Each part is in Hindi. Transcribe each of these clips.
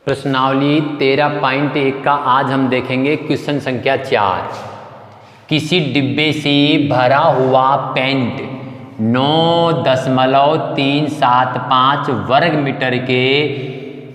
प्रश्नावली 13.1 का आज हम देखेंगे क्वेश्चन संख्या 4। किसी डिब्बे से भरा हुआ पेंट 9.375 वर्ग मीटर के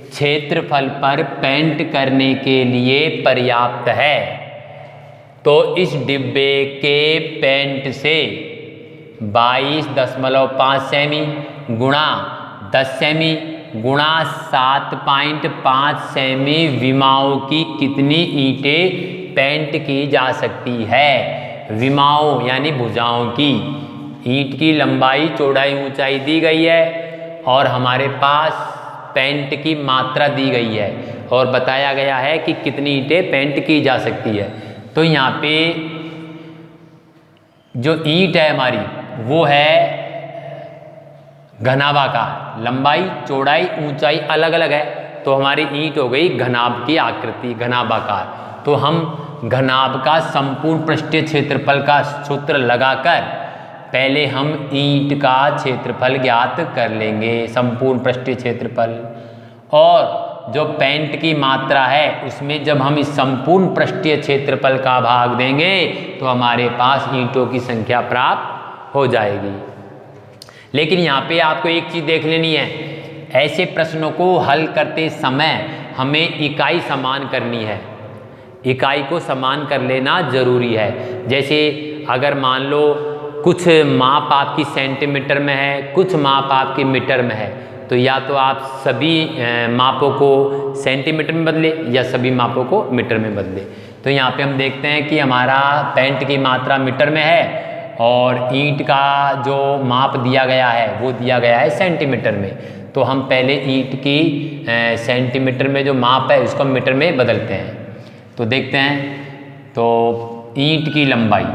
क्षेत्रफल पर पेंट करने के लिए पर्याप्त है, तो इस डिब्बे के पेंट से 22.5 सेमी गुणा 10 सेमी गुणा 7.5 सेमी विमाओं की कितनी ईंटें पेंट की जा सकती है। विमाओं यानी भुजाओं की। ईंट की लंबाई चौड़ाई ऊंचाई दी गई है और हमारे पास पेंट की मात्रा दी गई है और बताया गया है कि कितनी ईंटें पेंट की जा सकती है। तो यहाँ पे जो ईंट है हमारी वो है घनाभाकार, लंबाई चौड़ाई ऊंचाई अलग अलग है, तो हमारी ईंट हो गई घनाभ की आकृति, घनाभाकार। तो हम घनाभ का संपूर्ण पृष्ठीय क्षेत्रफल का सूत्र लगाकर पहले हम ईंट का क्षेत्रफल ज्ञात कर लेंगे, संपूर्ण पृष्ठीय क्षेत्रफल। और जो पेंट की मात्रा है उसमें जब हम इस संपूर्ण पृष्ठीय क्षेत्रफल का भाग देंगे तो हमारे पास ईंटों की संख्या प्राप्त हो जाएगी। लेकिन यहाँ पे आपको एक चीज़ देख लेनी है, ऐसे प्रश्नों को हल करते समय हमें इकाई समान करनी है। इकाई को समान कर लेना जरूरी है। जैसे अगर मान लो कुछ माप आपकी सेंटीमीटर में है, कुछ माप आपकी मीटर में है, तो या तो आप सभी मापों को सेंटीमीटर में बदले या सभी मापों को मीटर में बदले। तो यहाँ पे हम देखते हैं कि हमारा पेंट की मात्रा मीटर में है और ईंट का जो माप दिया गया है वो दिया गया है सेंटीमीटर में। तो हम पहले ईंट की सेंटीमीटर में जो माप है उसको मीटर में बदलते हैं। तो देखते हैं, तो ईंट की लंबाई,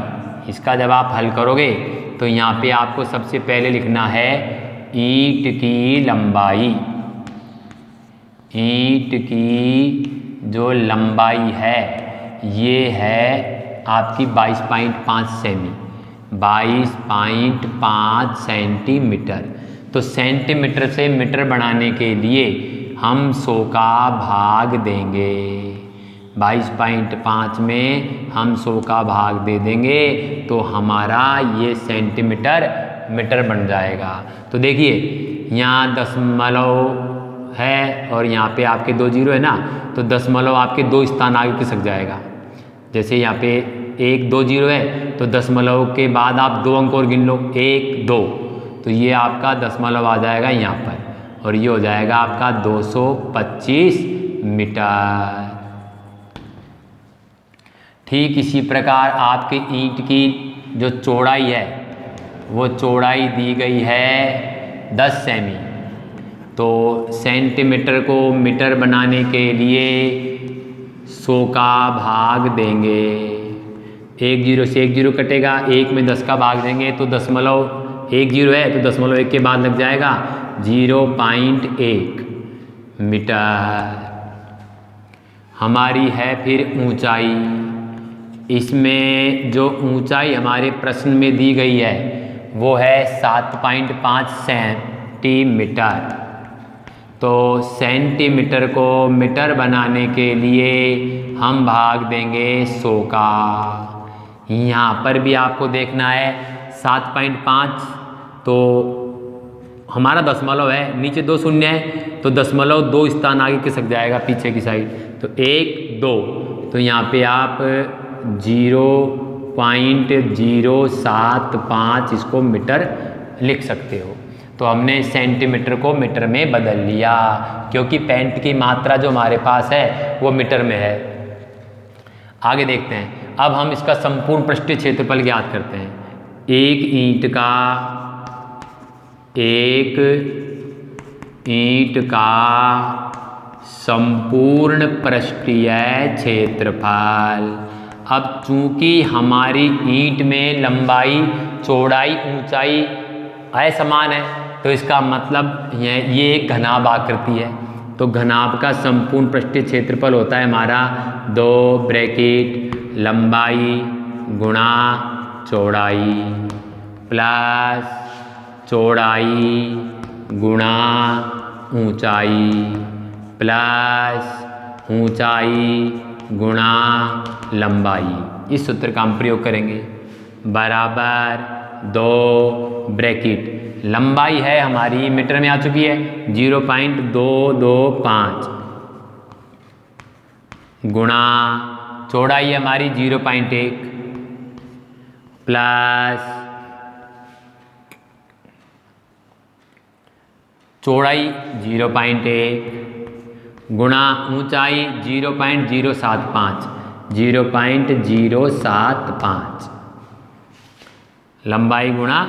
इसका जब आप हल करोगे तो यहाँ पे आपको सबसे पहले लिखना है ईंट की लंबाई। ईंट की जो लंबाई है ये है आपकी 22.5 सेमी, 22.5 सेंटीमीटर। तो सेंटीमीटर से मीटर बनाने के लिए हम 100 का भाग देंगे। 22.5 में हम 100 का भाग दे देंगे तो हमारा ये सेंटीमीटर मीटर बन जाएगा। तो देखिए यहाँ दशमलव है और यहाँ पे आपके 2 जीरो है ना, तो दशमलव आपके 2 स्थान आगे खिसक जाएगा। जैसे यहाँ पे 1 2 जीरो है तो दशमलव के बाद आप 2 अंक और गिन लो, 1 2, तो ये आपका दशमलव आ जाएगा यहाँ पर और ये हो जाएगा आपका 225 मीटर। ठीक इसी प्रकार आपकी ईंट की जो चौड़ाई है वो चौड़ाई दी गई है 10 सेमी। तो सेंटीमीटर को मीटर बनाने के लिए 100 का भाग देंगे। 1 जीरो से 1 जीरो कटेगा, 1 में 10 का भाग देंगे तो दशमलव 1 जीरो है तो दशमलव 1 के बाद लग जाएगा 0.1 मीटर। हमारी है फिर ऊंचाई। इसमें जो ऊंचाई हमारे प्रश्न में दी गई है वो है 7.5 सेंटीमीटर। तो सेंटीमीटर को मीटर बनाने के लिए हम भाग देंगे 100 का। यहाँ पर भी आपको देखना है 7.5, तो हमारा दशमलव है, नीचे 2 शून्य है तो दशमलव 2 स्थान आगे खिसक जाएगा पीछे की साइड, तो 1 2, तो यहाँ पे आप 0.075 इसको मीटर लिख सकते हो। तो हमने सेंटीमीटर को मीटर में बदल लिया क्योंकि पेंट की मात्रा जो हमारे पास है वो मीटर में है। आगे देखते हैं, अब हम इसका संपूर्ण पृष्ठीय क्षेत्रफल ज्ञात करते हैं। एक ईंट का संपूर्ण पृष्ठीय क्षेत्रफल। अब चूंकि हमारी ईंट में लंबाई चौड़ाई ऊंचाई असमान है तो इसका मतलब ये एक घनाभ आकृति है, तो घनाभ का संपूर्ण पृष्ठीय क्षेत्रफल होता है हमारा 2 ब्रैकेट लंबाई गुणा चौड़ाई प्लस चौड़ाई गुणा ऊंचाई प्लस ऊंचाई गुणा लंबाई। इस सूत्र का हम प्रयोग करेंगे। बराबर 2 ब्रैकेट, लंबाई है हमारी मीटर में आ चुकी है 0.225 गुणा चौड़ाई है हमारी 0.1 प्लस चौड़ाई 0.1 गुणा ऊंचाई 0.075 लंबाई गुणा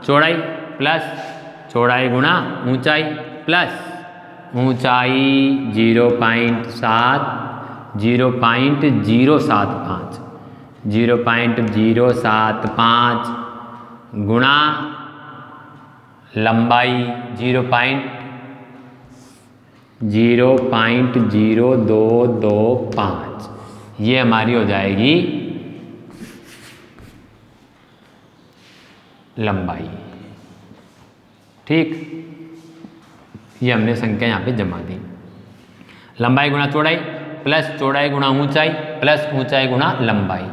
चौड़ाई प्लस चौड़ाई गुणा ऊंचाई प्लस ऊंचाई 0.075 गुणा लंबाई 0.0225। ये हमारी हो जाएगी लंबाई। ठीक, ये हमने संख्या यहाँ पे जमा दी। लंबाई गुणा चौड़ाई प्लस चौड़ाई गुणा ऊंचाई प्लस ऊंचाई गुणा लंबाई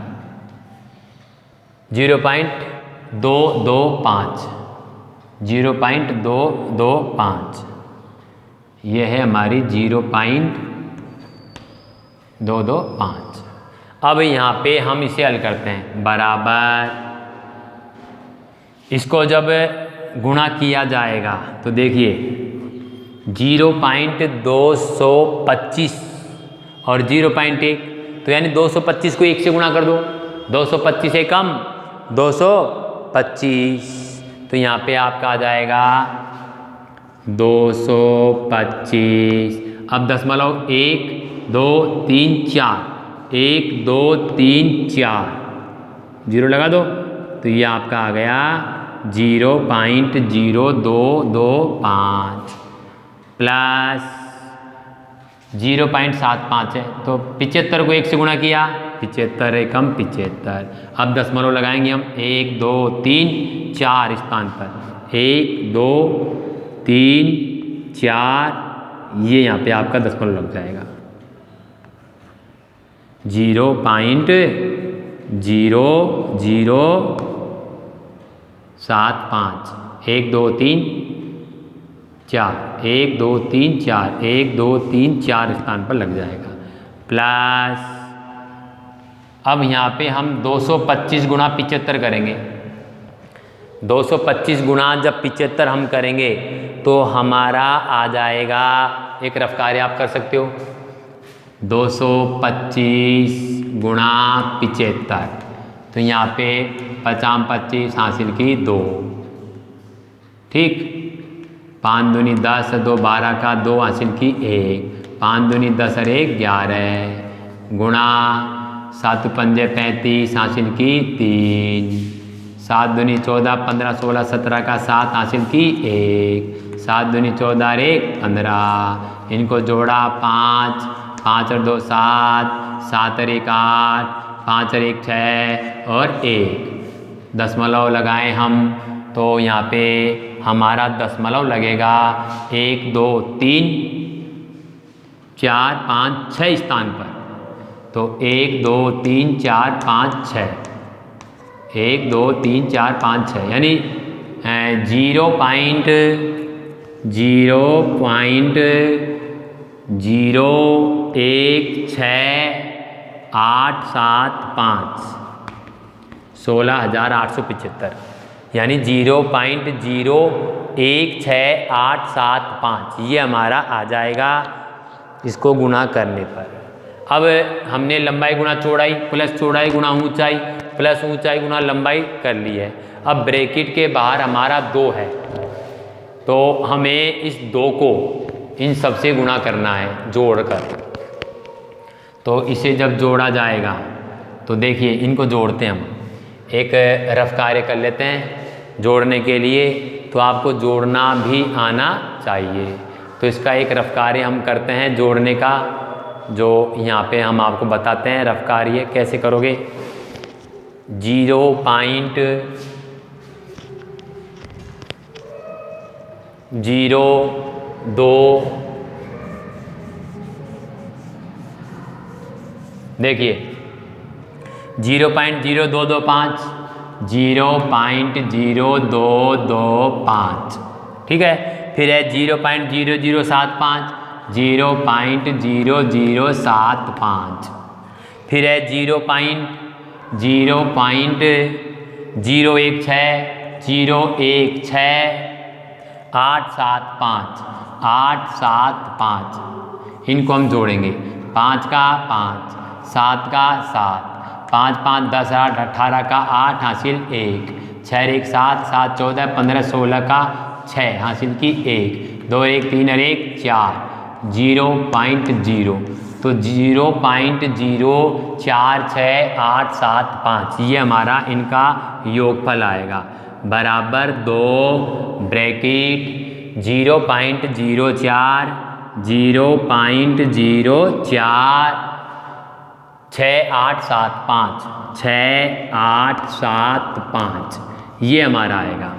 0.225 ये है हमारी 0.225। अब यहाँ पे हम इसे हल करते हैं। बराबर इसको जब गुणा किया जाएगा तो देखिए 0.225 और 0.1 तो यानी 225 को 1 से गुणा कर दो। 225 से कम 225 तो यहाँ पे आपका आ जाएगा 225। अब दशमलव 1 2 3 4 1 2 3 4 जीरो लगा दो तो ये आपका आ गया 0.0225 प्लस 0.75 है तो 75 को 1 से गुणा किया 75 एकम 75। अब दशमलव लगाएंगे हम 1 2 3 4 स्थान पर 1 2 3 4 ये यहाँ पे आपका दशमलव लग जाएगा 0.0075 1 2 3 4 1 2 3 4 1 2 3 4 स्थान पर लग जाएगा प्लस अब यहाँ पे हम 225 गुणा 75 करेंगे। 225 गुणा जब 75 हम करेंगे तो हमारा आ जाएगा, एक रफ कार्य आप कर सकते हो, 225 गुणा 75 तो यहाँ पे 50 25 हासिल की 2। ठीक, 5 दूनी 10 2 12 का 2 हासिल की 1 5 दूनी 10 और 1 11 गुणा 7 पंजे 35 हासिल की 3 7 दूनी 14 15 16 17 का 7 हासिल की 1 7 दूनी 14 और 1 15 इनको जोड़ा 5 5 और 2 7 7 और 1 8 5 और 1 6 और 1 दशमलव लगाएं हम तो यहाँ पे हमारा दशमलव लगेगा 1 2 3 4 5 6 स्थान पर तो 1 2 3 4 5 6 1 2 3 4 5 6 यानी 0.01675 16,875 यानी 0.01675 ये हमारा आ जाएगा इसको गुणा करने पर। अब हमने लंबाई गुणा चौड़ाई प्लस चौड़ाई गुणा ऊंचाई प्लस ऊंचाई गुणा लंबाई कर ली है। अब ब्रैकेट के बाहर हमारा 2 है तो हमें इस 2 को इन सब से गुणा करना है जोड़कर। तो इसे जब जोड़ा जाएगा तो देखिए इनको जोड़ते हैं हम, एक रफ कार्य कर लेते हैं जोड़ने के लिए, तो आपको जोड़ना भी आना चाहिए। तो इसका एक रफ कार्य हम करते हैं जोड़ने का, जो यहाँ पे हम आपको बताते हैं रफ कार्य कैसे करोगे। 0.02 देखिए 0.0225, 0.0225, ठीक है। फिर है 0.0075, 0.0075, फिर है 0.016, 016, 875, 875, इनको हम जोड़ेंगे, 5 का 5, 7 का 7, 5 5 10 8 18 का 8 हासिल 1, 6 1 7 7 14 15 16 का 6 हासिल की 1, 2 1 3 और 1 4, 0.0, तो 0.046875 ये हमारा इनका योगफल आएगा, बराबर 2 ब्रैकेट 0.04, 0.04 6875, 6875 ये हमारा आएगा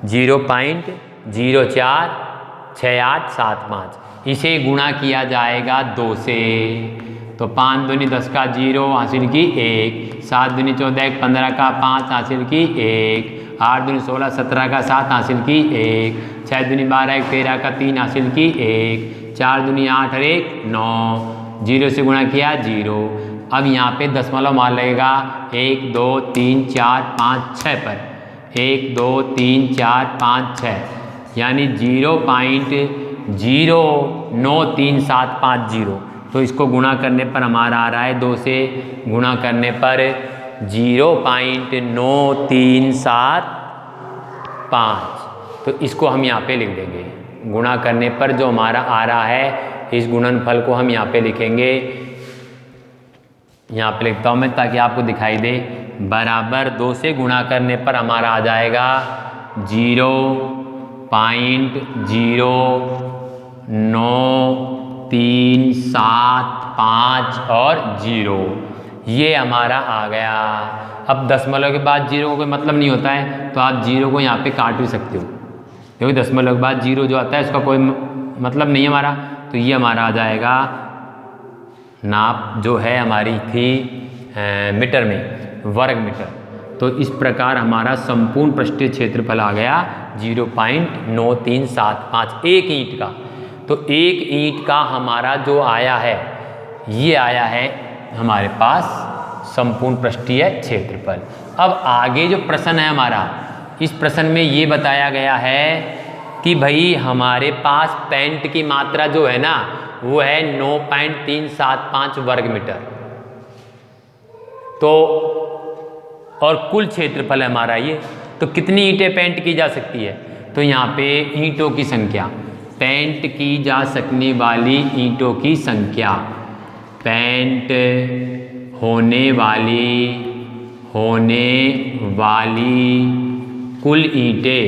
0.046875। इसे गुणा किया जाएगा 2 से, तो 5 दूनी 10 का 0 हासिल की 1, 7 दूनी 14 15 का 5 हासिल की 1, 8 दूनी 16 17 का 7 हासिल की 1, 6 दूनी 12 13 का 3 हासिल की 1, 4 दूनी 8 और 1 9, 0 से गुणा किया 0। अब यहाँ पे दशमलव मान लगेगा 1 2 3 4 5 6 पर, 1 2 3 4 5 6, यानी 0.093750। तो इसको गुणा करने पर हमारा आ रहा है, 2 से गुणा करने पर 0.9375। तो इसको हम यहाँ पे लिख देंगे, गुणा करने पर जो हमारा आ रहा है इस गुणनफल को हम यहाँ पे लिखेंगे, यहाँ पे लिखता हूँ मैं ताकि आपको दिखाई दे, बराबर 2 से गुणा करने पर हमारा आ जाएगा 0.9375 और 0, ये हमारा आ गया। अब दशमलव के बाद 0 का कोई मतलब नहीं होता है, तो आप 0 को यहाँ पे काट भी सकते हो, क्योंकि दशमलव के बाद 0 जो आता है इसका कोई मतलब नहीं है हमारा। तो ये हमारा आ जाएगा, नाप जो है हमारी थी मीटर में, वर्ग मीटर। तो इस प्रकार हमारा संपूर्ण पृष्ठीय क्षेत्रफल आ गया 0.9375 एक ईंट का। तो एक ईंट का हमारा जो आया है, ये आया है हमारे पास संपूर्ण पृष्ठीय क्षेत्रफल। अब आगे जो प्रश्न है हमारा, इस प्रश्न में ये बताया गया है कि भाई हमारे पास पेंट की मात्रा जो है ना वो है 9.375 वर्ग मीटर, तो और कुल क्षेत्रफल है हमारा ये, तो कितनी ईंटें पेंट की जा सकती है? तो यहाँ पे ईंटों की संख्या, पेंट की जा सकने वाली ईंटों की संख्या, पेंट होने वाली कुल ईंटें,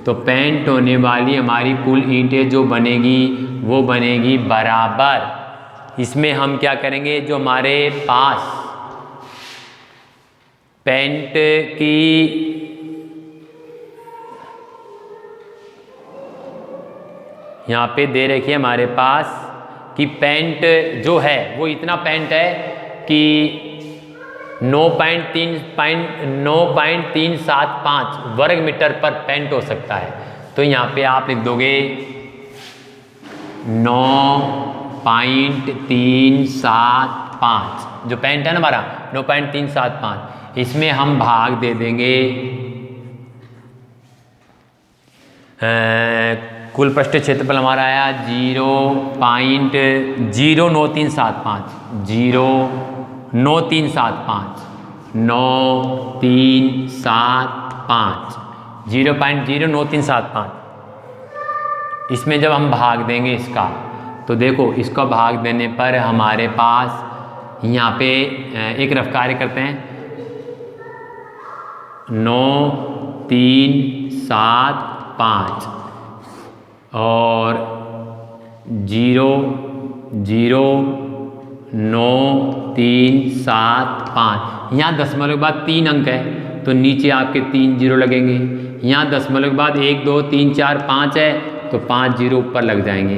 तो पेंट होने वाली हमारी कुल ईंटें जो बनेगी वो बनेगी बराबर, इसमें हम क्या करेंगे, जो हमारे पास पेंट की यहाँ पे दे रखी है हमारे पास कि पेंट जो है वो इतना पेंट है कि 9.375 वर्ग मीटर पर पेंट हो सकता है। तो यहाँ पे आप लिख दोगे 9.375, जो पेंट है ना हमारा 9.375, इसमें हम भाग दे देंगे कुल पृष्ठीय क्षेत्रफल हमारा आया 0.0975, 0.0375, इसमें जब हम भाग देंगे इसका, तो देखो इसका भाग देने पर हमारे पास यहाँ पे एक रफ कार्य करते हैं, 9.375 और 0.0975, यहाँ दशमलव के बाद 3 अंक है तो नीचे आपके 3 जीरो लगेंगे, यहाँ दशमलव के बाद 1 2 3 4 5 है तो 5 जीरो ऊपर लग जाएंगे,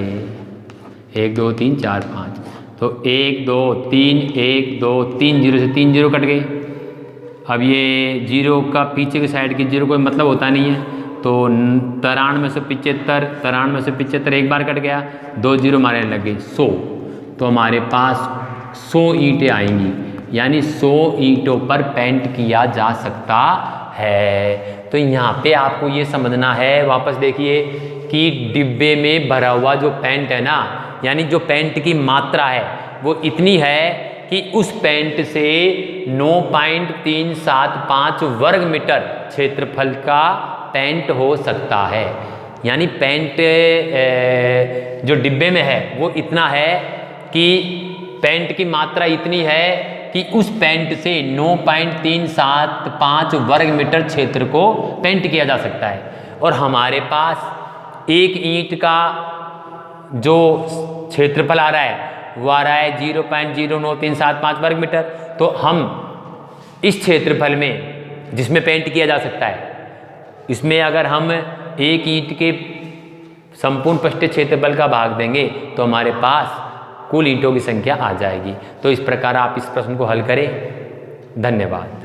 1 2 3 4 5, तो 1 2 3 1 2 3 0 से 3 0 कट गए। अब ये 0 का पीछे के साइड की 0 कोई मतलब होता नहीं है, तो 93 से 75, 93 से 75 एक बार कट गया, 2 0 मारने लग गए 100, तो हमारे पास 100 ईंटें आएंगी, यानी 100 ईंटों पर पेंट किया जा सकता है। तो यहाँ पे आपको ये समझना है, वापस देखिए कि डिब्बे में भरा हुआ जो पेंट है ना, यानी जो पेंट की मात्रा है वो इतनी है कि उस पेंट से 9.375 वर्ग मीटर क्षेत्रफल का पेंट हो सकता है। यानी पेंट जो डिब्बे में है वो इतना है कि पेंट की मात्रा इतनी है कि उस पेंट से 9.375 वर्ग मीटर क्षेत्र को पेंट किया जा सकता है। और हमारे पास एक ईंट का जो क्षेत्रफल आ रहा है वो आ रहा है 0.09375 वर्ग मीटर। तो हम इस क्षेत्रफल में जिसमें पेंट किया जा सकता है, इसमें अगर हम एक ईंट के संपूर्ण पृष्ठीय क्षेत्रफल का भाग देंगे तो हमारे पास कुल ईंटों की संख्या आ जाएगी। तो इस प्रकार आप इस प्रश्न को हल करें। धन्यवाद।